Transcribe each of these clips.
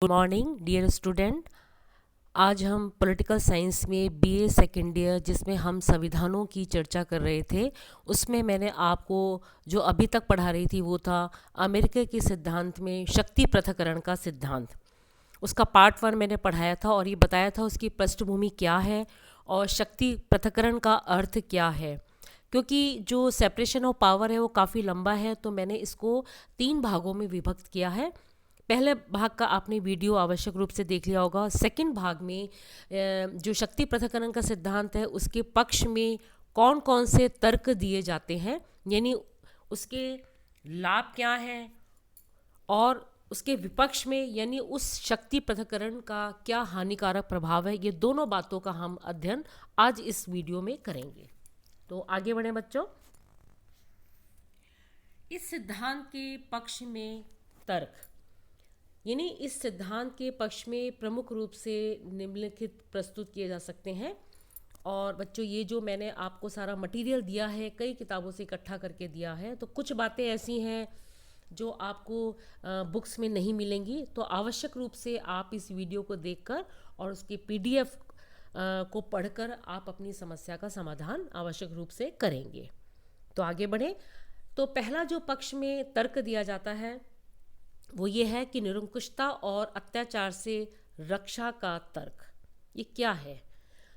Good morning dear student. आज हम political science में बीए सेकेंड ईयर जिसमें हम संविधानों की चर्चा कर रहे थे, उसमें मैंने आपको जो अभी तक पढ़ा रही थी वो था अमेरिका के सिद्धांत में शक्ति पृथक्करण का सिद्धांत। उसका पार्ट 1 मैंने पढ़ाया था और ये बताया था उसकी पृष्ठभूमि क्या है और शक्ति पृथक्करण का अर्थ क्या है। क्योंकि जो सेपरेशन ऑफ पावर है वो काफ़ी लंबा है, तो मैंने इसको 3 भागों में विभक्त किया है। पहले भाग का आपने वीडियो आवश्यक रूप से देख लिया होगा। सेकंड भाग में जो शक्ति पृथक्करण का सिद्धांत है उसके पक्ष में कौन कौन से तर्क दिए जाते हैं, यानी उसके लाभ क्या हैं, और उसके विपक्ष में यानी उस शक्ति पृथक्करण का क्या हानिकारक प्रभाव है। ये दोनों बातों का हम अध्ययन आज इस वीडियो में करेंगे। तो आगे बढ़े बच्चों। इस सिद्धांत के पक्ष में तर्क, यानी इस सिद्धांत के पक्ष में प्रमुख रूप से निम्नलिखित प्रस्तुत किए जा सकते हैं। और बच्चों, ये जो मैंने आपको सारा मटेरियल दिया है कई किताबों से इकट्ठा करके दिया है, तो कुछ बातें ऐसी हैं जो आपको बुक्स में नहीं मिलेंगी, तो आवश्यक रूप से आप इस वीडियो को देखकर और उसके पीडीएफ को पढ़कर आप अपनी समस्या का समाधान आवश्यक रूप से करेंगे। तो आगे बढ़ें। तो पहला जो पक्ष में तर्क दिया जाता है वो ये है कि निरंकुशता और अत्याचार से रक्षा का तर्क। ये क्या है?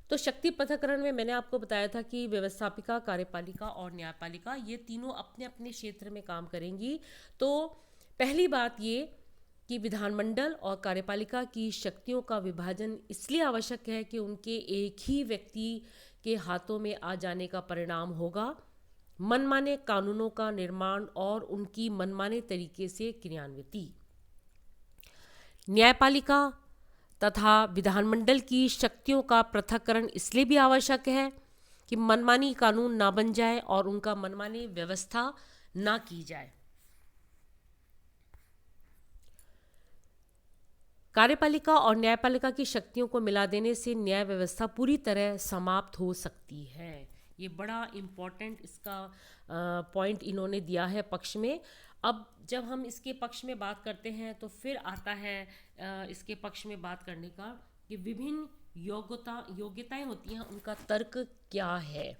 तो शक्ति पृथक्करण में मैंने आपको बताया था कि व्यवस्थापिका, कार्यपालिका और न्यायपालिका ये तीनों अपने अपने क्षेत्र में काम करेंगी। तो पहली बात ये कि विधानमंडल और कार्यपालिका की शक्तियों का विभाजन इसलिए आवश्यक है कि उनके एक ही व्यक्ति के हाथों में आ जाने का परिणाम होगा मनमाने कानूनों का निर्माण और उनकी मनमाने तरीके से क्रियान्विति। न्यायपालिका तथा विधानमंडल की शक्तियों का पृथक्करण इसलिए भी आवश्यक है कि मनमानी कानून ना बन जाए और उनका मनमानी व्यवस्था ना की जाए। कार्यपालिका और न्यायपालिका की शक्तियों को मिला देने से न्याय व्यवस्था पूरी तरह समाप्त हो सकती है। ये बड़ा इम्पॉर्टेंट इसका पॉइंट इन्होंने दिया है पक्ष में। अब जब हम इसके पक्ष में बात करते हैं तो फिर आता है इसके पक्ष में बात करने का कि विभिन्न योग्यताएं होती हैं, उनका तर्क क्या है।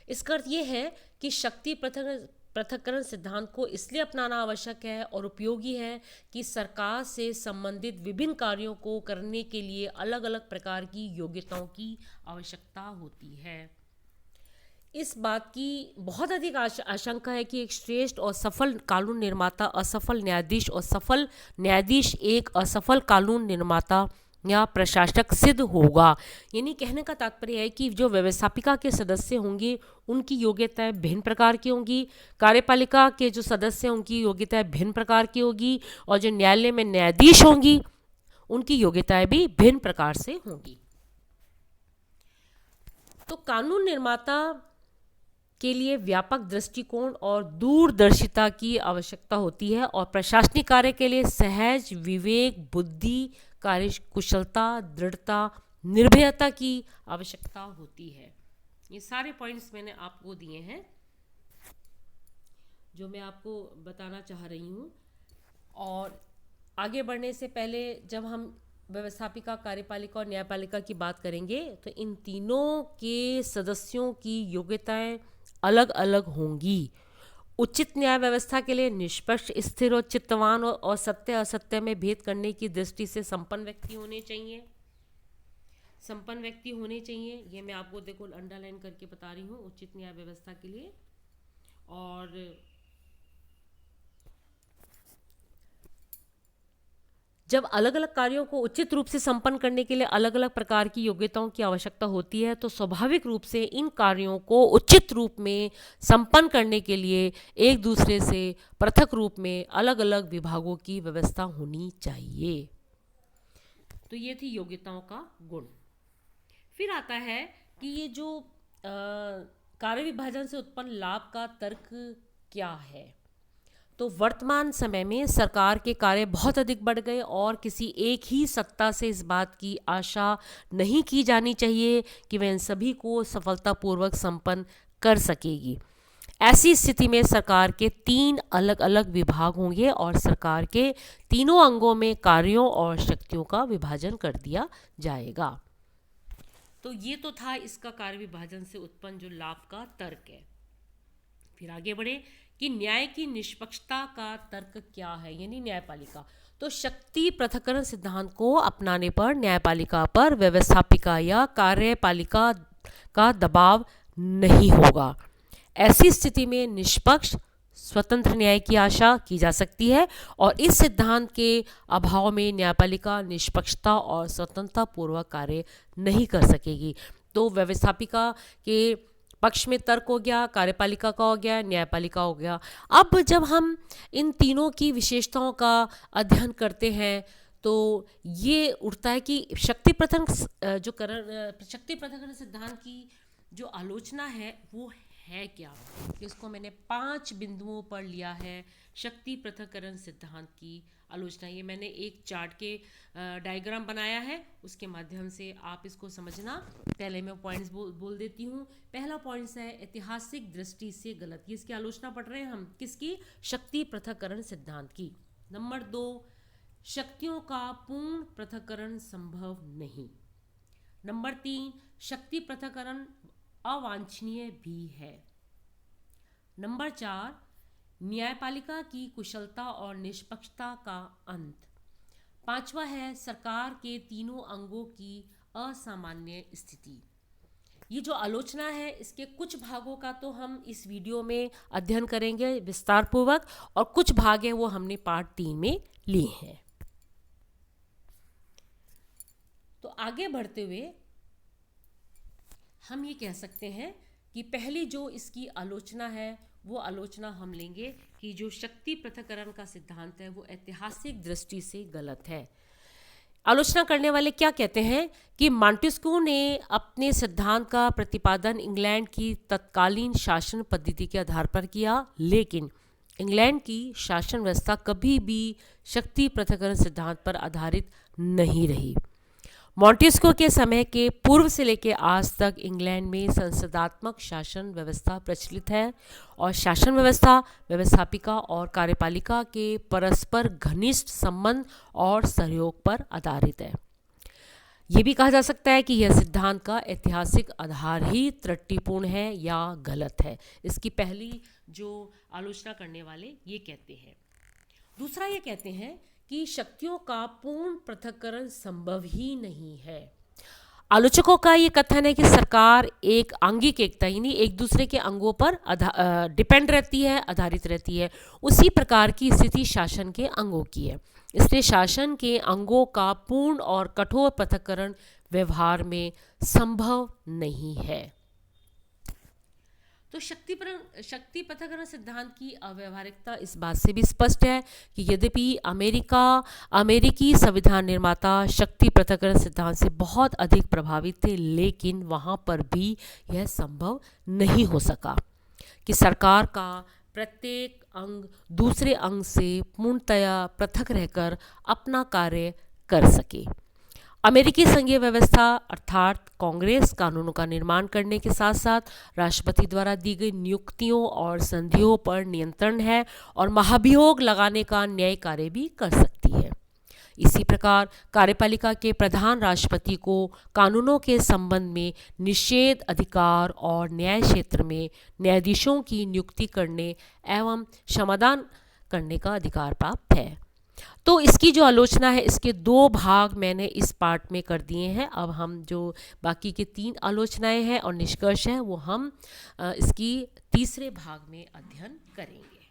इसका अर्थ ये है कि शक्ति पृथक्करण सिद्धांत को इसलिए अपनाना आवश्यक है और उपयोगी है कि सरकार से संबंधित विभिन्न कार्यों को करने के लिए अलग अलग प्रकार की योग्यताओं की आवश्यकता होती है। इस बात की बहुत अधिक आशंका है कि एक श्रेष्ठ और सफल कानून निर्माता असफल न्यायाधीश और सफल न्यायाधीश एक असफल कानून निर्माता या प्रशासक सिद्ध होगा। यानी कहने का तात्पर्य है कि जो व्यवस्थापिका के सदस्य होंगे उनकी योग्यताएं भिन्न प्रकार की होंगी, कार्यपालिका के जो सदस्य हैं उनकी योग्यताएं भिन्न प्रकार की होगी, और जो न्यायालय में न्यायाधीश होंगी उनकी योग्यताएं भी भिन्न प्रकार से होंगी। तो कानून निर्माता के लिए व्यापक दृष्टिकोण और दूरदर्शिता की आवश्यकता होती है, और प्रशासनिक कार्य के लिए सहज विवेक, बुद्धि, कार्यकुशलता, दृढ़ता, निर्भयता की आवश्यकता होती है। ये सारे पॉइंट्स मैंने आपको दिए हैं जो मैं आपको बताना चाह रही हूँ। और आगे बढ़ने से पहले जब हम व्यवस्थापिका, कार्यपालिका और न्यायपालिका की बात करेंगे तो इन तीनों के सदस्यों की योग्यताएं अलग अलग होंगी। उचित न्याय व्यवस्था के लिए निष्पक्ष, स्थिर और चित्तवान और सत्य असत्य में भेद करने की दृष्टि से संपन्न व्यक्ति होने चाहिए। ये मैं आपको देखो अंडरलाइन करके बता रही हूँ उचित न्याय व्यवस्था के लिए। और जब अलग अलग कार्यों को उचित रूप से संपन्न करने के लिए अलग अलग प्रकार की योग्यताओं की आवश्यकता होती है, तो स्वाभाविक रूप से इन कार्यों को उचित रूप में संपन्न करने के लिए एक दूसरे से पृथक रूप में अलग अलग विभागों की व्यवस्था होनी चाहिए। तो ये थी योग्यताओं का गुण। फिर आता है कि ये जो कार्य विभाजन से उत्पन्न लाभ का तर्क क्या है। तो वर्तमान समय में सरकार के कार्य बहुत अधिक बढ़ गए और किसी एक ही सत्ता से इस बात की आशा नहीं की जानी चाहिए कि वह इन सभी को सफलतापूर्वक संपन्न कर सकेगी। ऐसी स्थिति में सरकार के 3 अलग अलग विभाग होंगे और सरकार के तीनों अंगों में कार्यों और शक्तियों का विभाजन कर दिया जाएगा। तो ये तो था इसका कार्य विभाजन से उत्पन्न जो लाभ का तर्क है। फिर आगे बढ़े कि न्याय की निष्पक्षता का तर्क क्या है, यानी न्यायपालिका। तो शक्ति पृथक्करण सिद्धांत को अपनाने पर न्यायपालिका पर व्यवस्थापिका या कार्यपालिका का दबाव नहीं होगा। ऐसी स्थिति में निष्पक्ष स्वतंत्र न्याय की आशा की जा सकती है और इस सिद्धांत के अभाव में न्यायपालिका निष्पक्षता और स्वतंत्रता पूर्वक कार्य नहीं कर सकेगी। तो व्यवस्थापिका के पक्ष में तर्क हो गया, कार्यपालिका का हो गया, न्यायपालिका हो गया। अब जब हम इन तीनों की विशेषताओं का अध्ययन करते हैं तो ये उठता है कि शक्ति पृथक्करण सिद्धांत की जो आलोचना है वो है क्या। इसको मैंने 5 बिंदुओं पर लिया है शक्ति पृथक्करण सिद्धांत की आलोचना। ये मैंने एक चार्ट के डायग्राम बनाया है, उसके माध्यम से आप इसको समझना। पहले मैं पॉइंट्स बोल देती हूँ। पहला पॉइंट्स है ऐतिहासिक दृष्टि से गलत। ये इसकी आलोचना पढ़ रहे हैं हम, किसकी? शक्ति पृथक्करण सिद्धांत की। नंबर 2, शक्तियों का पूर्ण पृथक्करण संभव नहीं। नंबर 3, शक्ति पृथक्करण अवांछनीय भी है। नंबर 4, न्यायपालिका की कुशलता और निष्पक्षता का अंत। 5वां है सरकार के तीनों अंगों की असामान्य स्थिति। ये जो आलोचना है इसके कुछ भागों का तो हम इस वीडियो में अध्ययन करेंगे विस्तार पूर्वक, और कुछ भाग हैं वो हमने पार्ट 3 में लिए हैं। तो आगे बढ़ते हुए हम ये कह सकते हैं कि पहली जो इसकी आलोचना है वो आलोचना हम लेंगे कि जो शक्ति पृथक्करण का सिद्धांत है वो ऐतिहासिक दृष्टि से गलत है। आलोचना करने वाले क्या कहते हैं कि मॉन्टेस्क्यू ने अपने सिद्धांत का प्रतिपादन इंग्लैंड की तत्कालीन शासन पद्धति के आधार पर किया, लेकिन इंग्लैंड की शासन व्यवस्था कभी भी शक्ति पृथक्करण सिद्धांत पर आधारित नहीं रही। मॉन्टेस्क्यू के समय के पूर्व से लेकर आज तक इंग्लैंड में संसदात्मक शासन व्यवस्था प्रचलित है और शासन व्यवस्था व्यवस्थापिका और कार्यपालिका के परस्पर घनिष्ठ संबंध और सहयोग पर आधारित है। ये भी कहा जा सकता है कि यह सिद्धांत का ऐतिहासिक आधार ही त्रुटिपूर्ण है या गलत है। इसकी पहली जो आलोचना करने वाले ये कहते हैं। दूसरा ये कहते हैं कि शक्तियों का पूर्ण पृथक्करण संभव ही नहीं है। आलोचकों का ये कथन है कि सरकार एक आंगिक एकता यानी एक दूसरे के अंगों पर डिपेंड रहती है, आधारित रहती है। उसी प्रकार की स्थिति शासन के अंगों की है, इसलिए शासन के अंगों का पूर्ण और कठोर पृथक्करण व्यवहार में संभव नहीं है। तो शक्ति पृथक्करण सिद्धांत की अव्यवहारिकता इस बात से भी स्पष्ट है कि यद्यपि अमेरिकी संविधान निर्माता शक्ति पृथक्करण सिद्धांत से बहुत अधिक प्रभावित थे, लेकिन वहाँ पर भी यह संभव नहीं हो सका कि सरकार का प्रत्येक अंग दूसरे अंग से पूर्णतया पृथक रहकर अपना कार्य कर सके। अमेरिकी संघीय व्यवस्था अर्थात कांग्रेस कानूनों का निर्माण करने के साथ साथ राष्ट्रपति द्वारा दी गई नियुक्तियों और संधियों पर नियंत्रण है और महाभियोग लगाने का न्याय कार्य भी कर सकती है। इसी प्रकार कार्यपालिका के प्रधान राष्ट्रपति को कानूनों के संबंध में निषेध अधिकार और न्याय क्षेत्र में न्यायाधीशों की नियुक्ति करने एवं समाधान करने का अधिकार प्राप्त है। तो इसकी जो आलोचना है इसके 2 भाग मैंने इस पार्ट में कर दिए हैं। अब हम जो बाकी के 3 आलोचनाएं हैं और निष्कर्ष हैं वो हम इसकी तीसरे भाग में अध्ययन करेंगे।